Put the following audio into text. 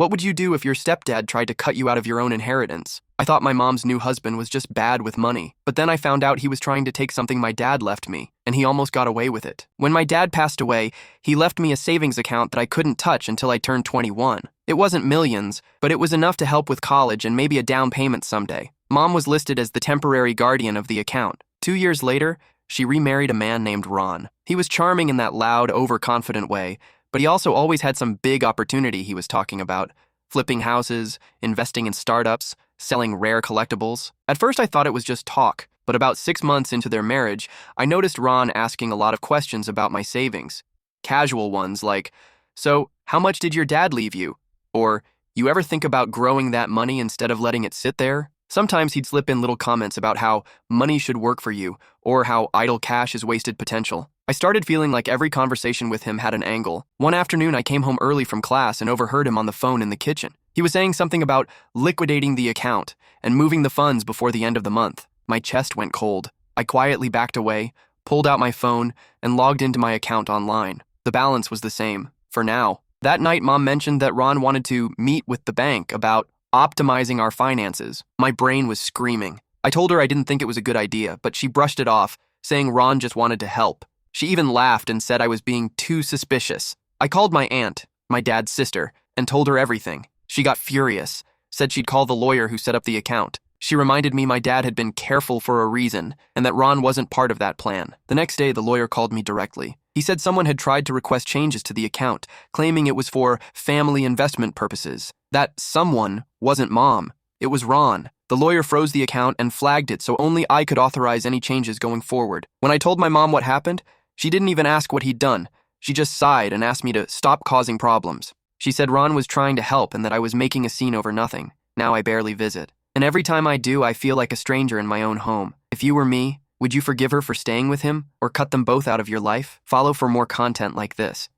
What would you do if your stepdad tried to cut you out of your own inheritance? I thought my mom's new husband was just bad with money, but then I found out he was trying to take something my dad left me, and he almost got away with it. When my dad passed away, he left me a savings account that I couldn't touch until I turned 21. It wasn't millions, but it was enough to help with college and maybe a down payment someday. Mom was listed as the temporary guardian of the account. 2 years later, she remarried a man named Ron. He was charming in that loud, overconfident way, but he also always had some big opportunity he was talking about. Flipping houses, investing in startups, selling rare collectibles. At first I thought it was just talk, but about 6 months into their marriage, I noticed Ron asking a lot of questions about my savings. Casual ones like, "So, how much did your dad leave you?" Or, "You ever think about growing that money instead of letting it sit there?" Sometimes he'd slip in little comments about how money should work for you, or how idle cash is wasted potential. I started feeling like every conversation with him had an angle. One afternoon, I came home early from class and overheard him on the phone in the kitchen. He was saying something about liquidating the account and moving the funds before the end of the month. My chest went cold. I quietly backed away, pulled out my phone, and logged into my account online. The balance was the same, for now. That night, Mom mentioned that Ron wanted to meet with the bank about optimizing our finances. My brain was screaming. I told her I didn't think it was a good idea, but she brushed it off, saying Ron just wanted to help. She even laughed and said I was being too suspicious. I called my aunt, my dad's sister, and told her everything. She got furious, said she'd call the lawyer who set up the account. She reminded me my dad had been careful for a reason, and that Ron wasn't part of that plan. The next day, the lawyer called me directly. He said someone had tried to request changes to the account, claiming it was for family investment purposes. That someone wasn't Mom. It was Ron. The lawyer froze the account and flagged it so only I could authorize any changes going forward. When I told my mom what happened, she didn't even ask what he'd done. She just sighed and asked me to stop causing problems. She said Ron was trying to help and that I was making a scene over nothing. Now I barely visit. And every time I do, I feel like a stranger in my own home. If you were me, would you forgive her for staying with him or cut them both out of your life? Follow for more content like this.